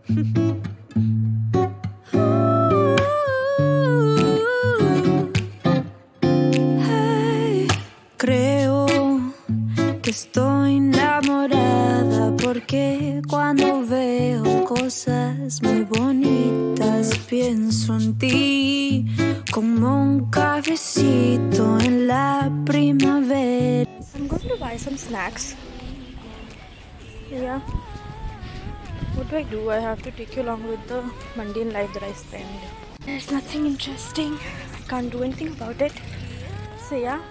Hey, creo que estoy enamorada porque cuando veo cosas muy bonitas pienso en ti como un cafecito en la primavera. I'm going to buy some snacks. Yeah. What do? I have to take you along with the mundane life that I spend. There's nothing interesting. I can't do anything about it. So yeah,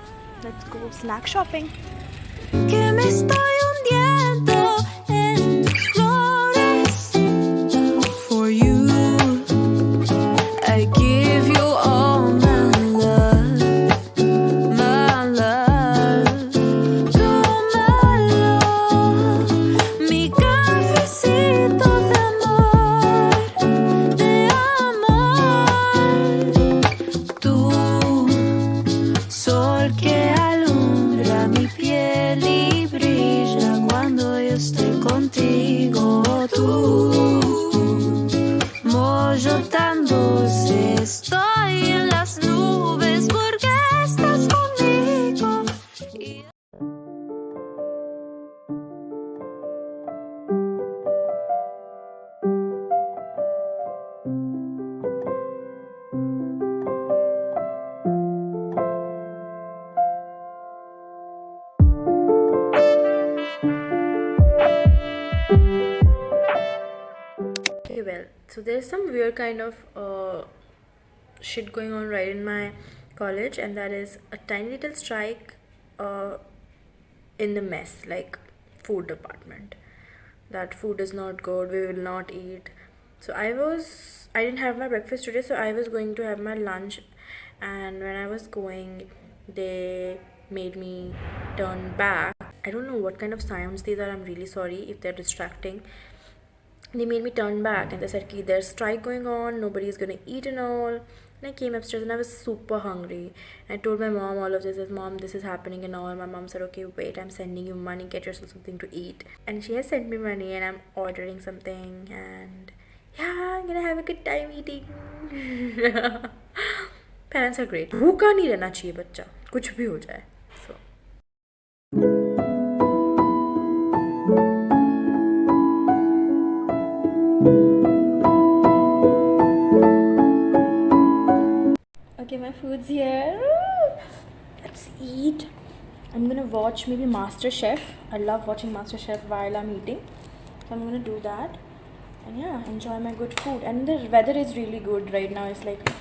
let's go snack shopping. Que me estoy hundiendo en tus flores. For you, I give you all my love, my love. Tómalo, mi cafecito de amor. Tú, sol que alumbra mi piel y brilla cuando yo estoy contigo. Tú, mollo tan dulce, estoy en las nubes porque estás conmigo. Okay, well, so there's some weird kind of shit going on right in my college, and that is a tiny little strike in the mess, like food department. That food is not good, we will not eat. So I didn't have my breakfast today, so I was going to have my lunch, and when I was going, they made me turn back. I don't know what kind of sounds these are, I'm really sorry if they're distracting. They made me turn back and they said ki there's strike going on, nobody's gonna eat and all. And I came upstairs and I was super hungry. And I told my mom all of this, as mom, this is happening and all. My mom said, okay, wait, I'm sending you money, get yourself something to eat. And she has sent me money and I'm ordering something, and yeah, I'm gonna have a good time eating. Parents are great. भूखा नहीं रहना चाहिए बच्चा, कुछ भी हो जाए. So okay, my food's here. Let's eat. I'm gonna watch maybe MasterChef. I love watching MasterChef while I'm eating, so I'm gonna do that. And yeah, enjoy my good food. And the weather is really good right now. It's like,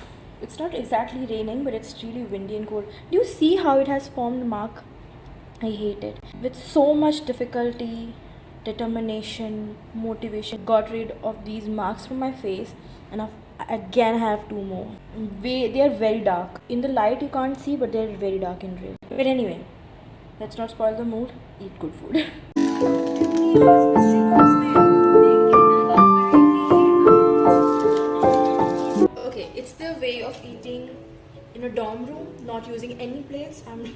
it's not exactly raining, but it's really windy and cold. Do you see how it has formed mark? I hate it. With so much difficulty, determination, motivation, got rid of these marks from my face, and I again have two more. They are very dark. In the light you can't see, but they're very dark in real. But anyway, let's not spoil the mood. Eat good food. Okay, it's the way of eating in a dorm room, not using any plates. I'm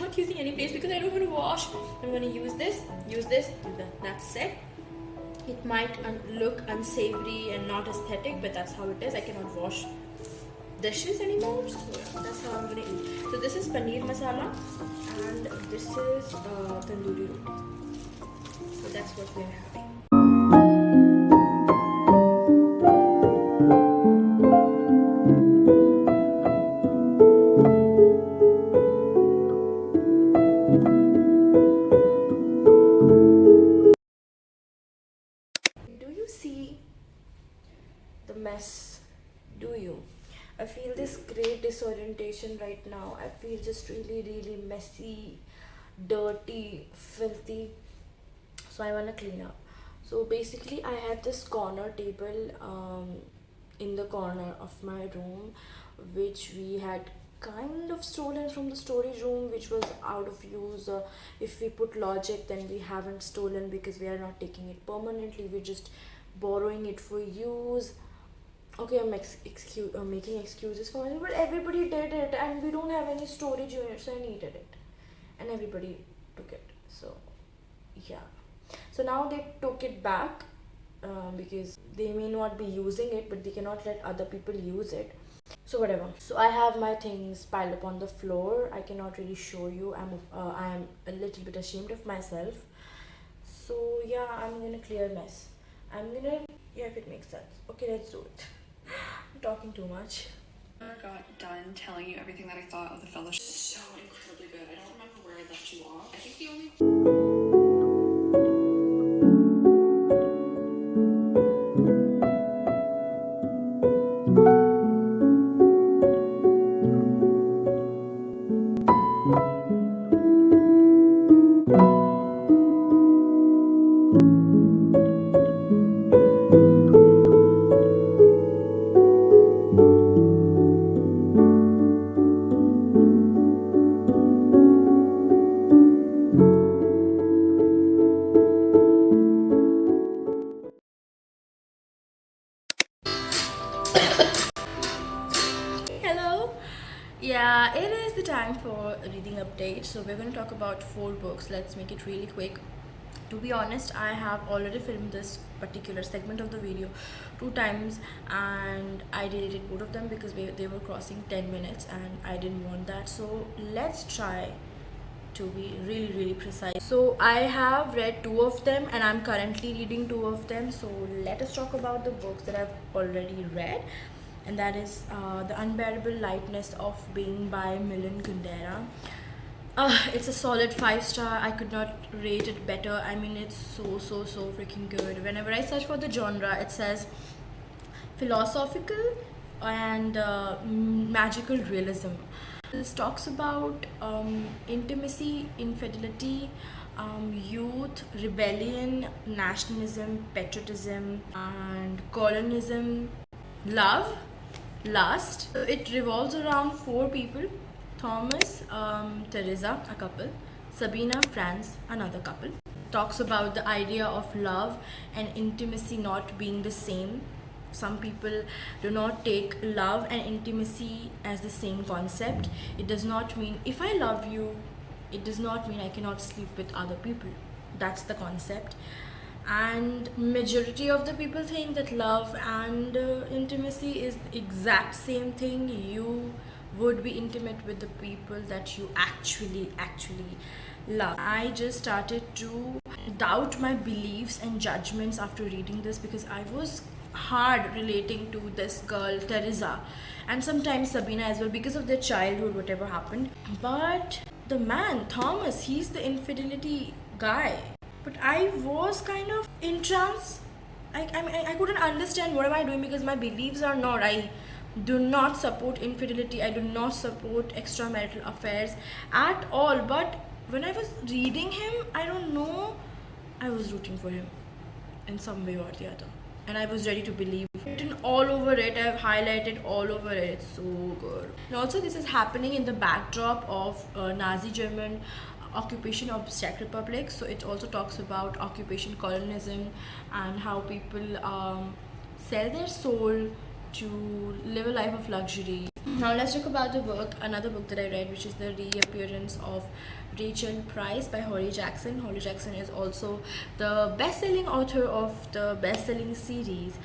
not using any plates because I don't want to wash. I'm going to use this, do that. That's it. It might look unsavory and not aesthetic, but that's how it is. I cannot wash dishes anymore, so that's how I'm going to eat. So this is paneer masala and this is tandoori roti. So that's what we're having. See the mess, do you? I feel this great disorientation right now. I feel just really messy, dirty, filthy. So I want to clean up. So basically I had this corner table in the corner of my room, which we had kind of stolen from the storage room, which was out of use. If we put logic, then we haven't stolen because we are not taking it permanently, we're just borrowing it for use. Okay, I'm making excuses for it, but everybody did it and we don't have any storage unit, so I needed it and everybody took it. So yeah, so now they took it back because they may not be using it, but they cannot let other people use it. So whatever. So I have my things piled up on the floor. I cannot really show you. I am a little bit ashamed of myself. So yeah, I'm gonna clear mess. I'm gonna, yeah, if it makes sense. Okay, let's do it. I'm talking too much. I got done telling you everything that I thought of the fellowship. So incredibly good. I don't remember where I left you off. I think the only Hello. Yeah, it is the time for a reading update. So we're going to talk about 4 books. Let's make it really quick. To be honest, I have already filmed this particular segment of the video 2 times, and I deleted both of them because they were crossing 10 minutes and I didn't want that. So let's try to be really precise. So I have read 2 of them and I'm currently reading 2 of them. So let us talk about the books that I've already read, and that is The Unbearable Lightness of Being by Milan Kundera. It's a solid 5 star. I could not rate it better. I mean, it's so freaking good. Whenever I search for the genre, it says philosophical and magical realism. This talks about intimacy, infidelity, youth, rebellion, nationalism, patriotism, and colonialism, love, lust. It revolves around 4 people: Thomas, Teresa, a couple; Sabina, Franz, another couple. Talks about the idea of love and intimacy not being the same. Some people do not take love and intimacy as the same concept. It does not mean if I love you, it does not mean I cannot sleep with other people. That's the concept. And majority of the people think that love and intimacy is the exact same thing. You would be intimate with the people that you actually love. I just started to doubt my beliefs and judgments after reading this because I was hard relating to this girl Teresa and sometimes Sabina as well because of their childhood, whatever happened. But the man Thomas, he's the infidelity guy. But I was kind of in trance. I couldn't understand what am I doing because my beliefs are not. I do not support infidelity. I do not support extramarital affairs at all. But when I was reading him, I don't know, I was rooting for him in some way or the other. And I was ready to believe. Written all over it, I've highlighted all over it. It's so good. And also, this is happening in the backdrop of Nazi German occupation of Czech Republic. So it also talks about occupation, colonialism, and how people sell their soul to live a life of luxury. Now let's talk about the book, another book that I read, which is The Reappearance of Rachel Price by Holly Jackson. Holly Jackson is also the best-selling author of the best-selling series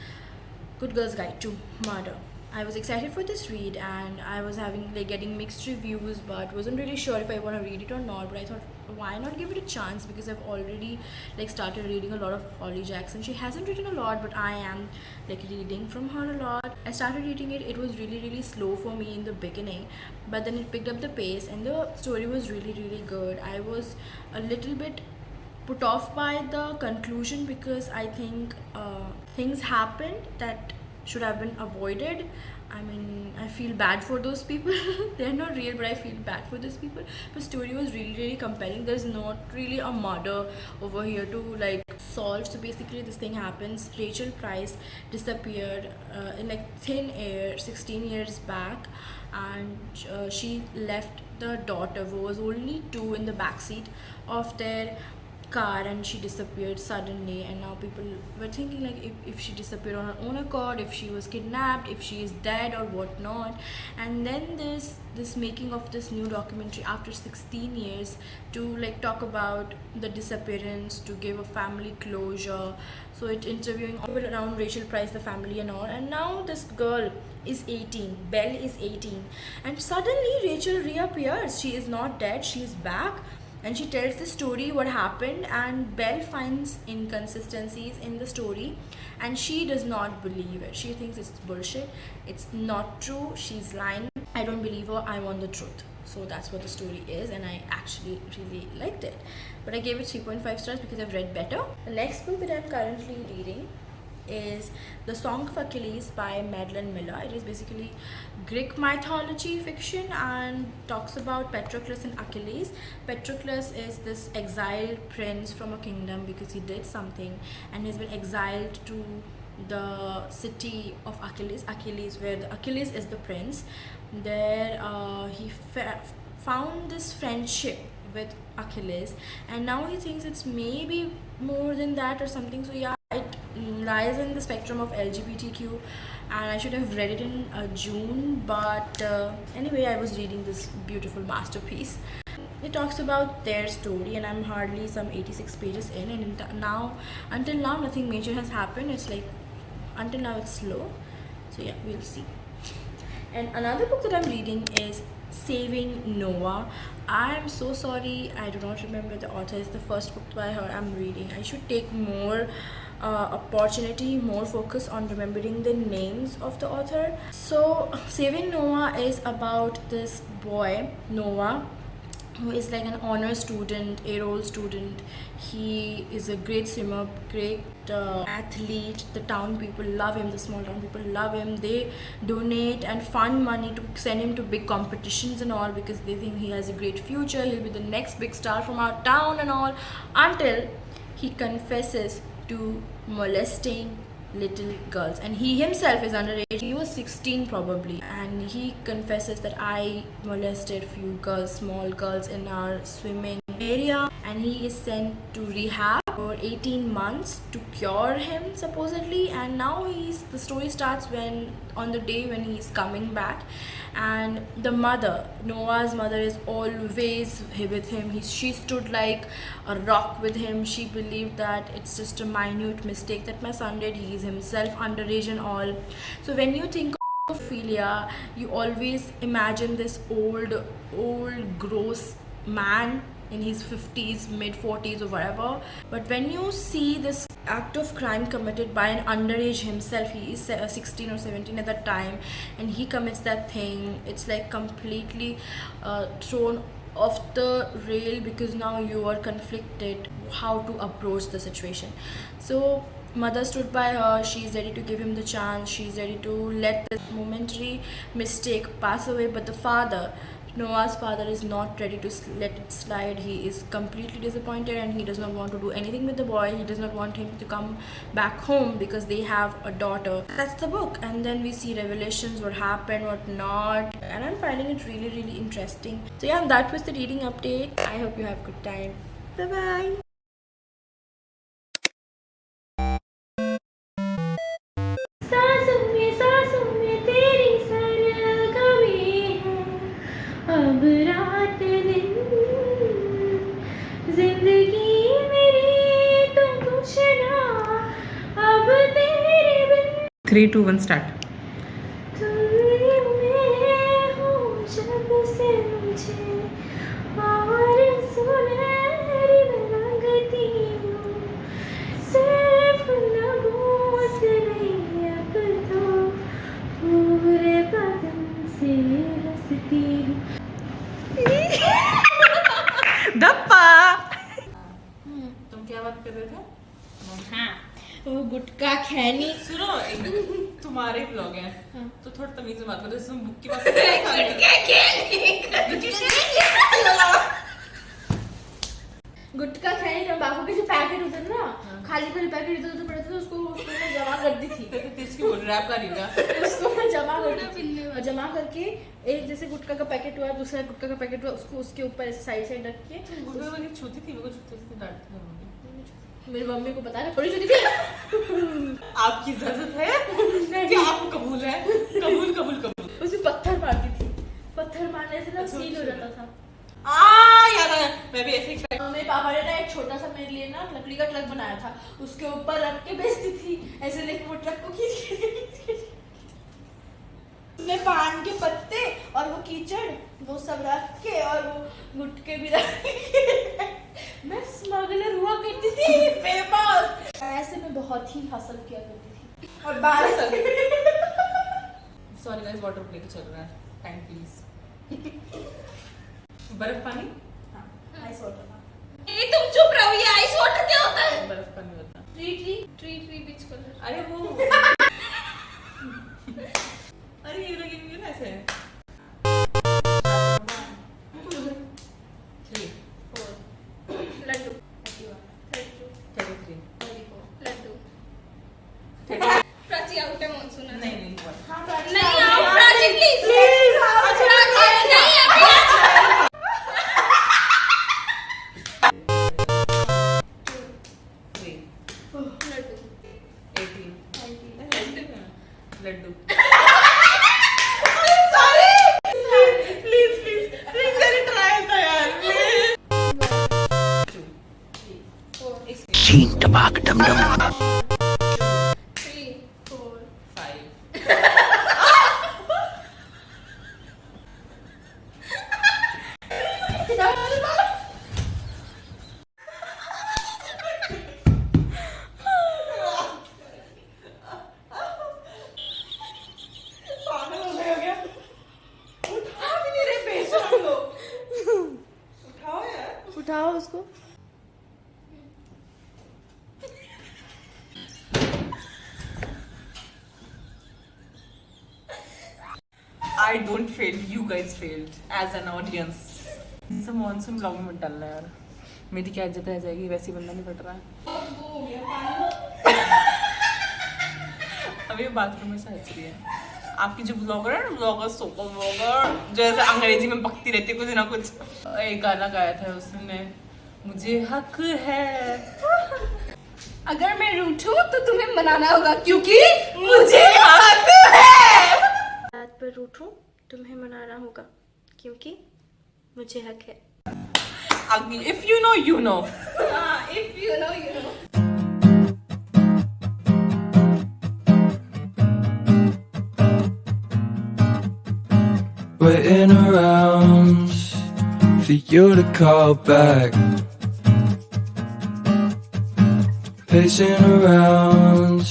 Good Girl's Guide to Murder. I was excited for this read and I was getting mixed reviews, but wasn't really sure if I want to read it or not. But I thought, why not give it a chance, because I've already started reading a lot of Holly Jackson. She hasn't written a lot, but I am reading from her a lot. I started reading it. It was really slow for me in the beginning, but then it picked up the pace and the story was really good. I was a little bit put off by the conclusion because I think things happened that should have been avoided. I mean, I feel bad for those people. They're not real, but I feel bad for those people. The story was really compelling. There's not really a murder over here to solve. So basically, this thing happens. Rachel Price disappeared in thin air 16 years back, and she left the daughter, who was only 2, in the backseat of their car and she disappeared suddenly, and now people were thinking like if she disappeared on her own accord, if she was kidnapped, if she is dead or whatnot. And then there's this making of this new documentary after 16 years to like talk about the disappearance, to give a family closure. So it interviewing all around Rachel Price, the family and all. And now this girl is 18, Belle is 18, and suddenly Rachel reappears. She is not dead, she is back, and she tells the story what happened. And Belle finds inconsistencies in the story and she does not believe it. She thinks it's bullshit, it's not true, she's lying, I don't believe her, I want the truth. So that's what the story is, and I actually really liked it. But I gave it 3.5 stars because I've read better. The next book that I'm currently reading is The Song of Achilles by Madeline Miller. It is basically Greek mythology fiction and talks about Patroclus and Achilles. Patroclus is this exiled prince from a kingdom because he did something, and he's been exiled to the city of Achilles, where the Achilles is the prince. There he found this friendship with Achilles, and now he thinks it's maybe more than that or something. So yeah, it lies in the spectrum of LGBTQ, and I should have read it in June, but anyway, I was reading this beautiful masterpiece. It talks about their story, and I'm hardly some 86 pages in, and until now nothing major has happened. It's like until now it's slow, so yeah, we'll see. And another book that I'm reading is Saving Noah. I am so sorry, I do not remember the author. It's the first book by her I'm reading. I should take more opportunity, more focus on remembering the names of the author. So Saving Noah is about this boy Noah, who is like an honor student, A-roll student. He is a great swimmer, great athlete. The town people love him, the small town people love him. They donate and fund money to send him to big competitions and all because they think he has a great future. He'll be the next big star from our town and all, until he confesses to molesting little girls, and he himself is underage. He was 16 probably, and he confesses that I molested few girls, small girls in our swimming area, and he is sent to rehab for 18 months to cure him supposedly. And now the story starts when on the day when he's coming back, and the mother, Noah's mother, is always with him. She stood like a rock with him. She believed that it's just a minute mistake that my son did. He is himself underage and all. So when you think of Ophelia, you always imagine this old gross man in his 50s, mid 40s or whatever. But when you see this act of crime committed by an underage himself, he is 16 or 17 at that time, and he commits that thing, it's like completely thrown off the rail, because now you are conflicted how to approach the situation. So mother stood by her. She's ready to give him the chance. She's ready to let this momentary mistake pass away. But the father, Noah's father, is not ready to let it slide. He is completely disappointed, and he does not want to do anything with the boy. He does not want him to come back home because they have a daughter. That's the book. And then we see revelations, what happened, what not, and I'm finding it really, really interesting. So yeah, that was the reading update. I hope you have a good time. Bye bye. अब रात दिन जिंदगी मेरी तुम कुछ ना अब तेरे बिन 3, 2, 1 start. तुम में हो जब से मुझे और सुनहरी लगती हूँ सिर्फ लबों से नहीं अब तो पूरे बदन से रसती हूँ दप्पा। तुम क्या बात कर रहे थे? हाँ, वो गुटका खैनी। सुनो, तुम्हारे ब्लॉग है तो थोड़ा तमीज से बात करो। इसमें बुक की बात गुटका खैनी तंबाकू के जो पैकेट होते थे ना, खाली पैकेट इधर पड़े थे, उसको मैं जमा कर दी थी। इसकी बोल रैप का नहीं होगा। उसको मैं जमा कर जमा करके एक जैसे गुटखा का पैकेट हुआ, दूसरा गुटखा का पैकेट हुआ, उसको उसके ऊपर ऐसे साइड रख के गुटखा वाली छूती थी, मेरे को छूती थी, डांटती थी। मेरी मम्मी को बताना थोड़ी सी थी। आपकी इजाजत है कि आपको कबूल है? कबूल कबूल कबूल। उसमें पत्थर मारती थी, पत्थर मारने से ना अच्छा, सील हो अच्छा। जाता था। याद आया, मैं भी ऐसे ही मेरे पापा ने ना एक छोटा सा मेरे लिए ना लकड़ी का ट्रक बनाया था, उसके ऊपर रख के बेचती थी ऐसे, लेके वो ट्रक को खींच उसमें पान के पत्ते और वो कीचड़ वो सब रख के और वो गुटके भी रख के मैं स्मगलर हुआ करती थी, फेमस। ऐसे में बहुत ही हासिल किया करती थी। और बाहर सॉरी गाइस, वाटर ब्रेक चल रहा है, टाइम प्लीज। बर्फ पानी? Ice water. ए तुम चुप रहो, ये आइस वाटर क्या होता है? बर्फ पानी होता है। ट्री बीच कलर। अरे वो अरे ये लगेंगे ना ऐसे। 3 लड्डू 33 लड्डू। प्राची आउट है, मानसून है। नहीं नहीं हुआ। हाँ, प्राची नहीं आओ प्राची प्लीज। प्राची नहीं है। 3 Laddu 18 Laddu. Ching tabak dum dum. 3 4 5 उठाओ उसको। I don't fail, you guys failed as an audience. सब मॉनसून ब्लॉग में मत डालना यार, मेरी क्या इज्जत रह जाएगी, वैसे ही बनना नहीं पड़ रहा है। वो हो गया पानी। अभी बाथरूम में से हंस रही है। आपकी जो ब्लॉगर है ना, ब्लॉगर सोको ब्लॉगर, जो ऐसे अंग्रेजी में बकती रहती है कुछ ना कुछ। एक गाना गाया था उसने, मुझे हक है। अगर मैं रूठूं तो तुम्हें मनाना होगा क्योंकि मुझे हक है। बात पर रूठूं तुम्हें मनाना होगा क्योंकि मुझे हक है। If you know, you know. if you know you know. Waiting around for you to call back. Pacing around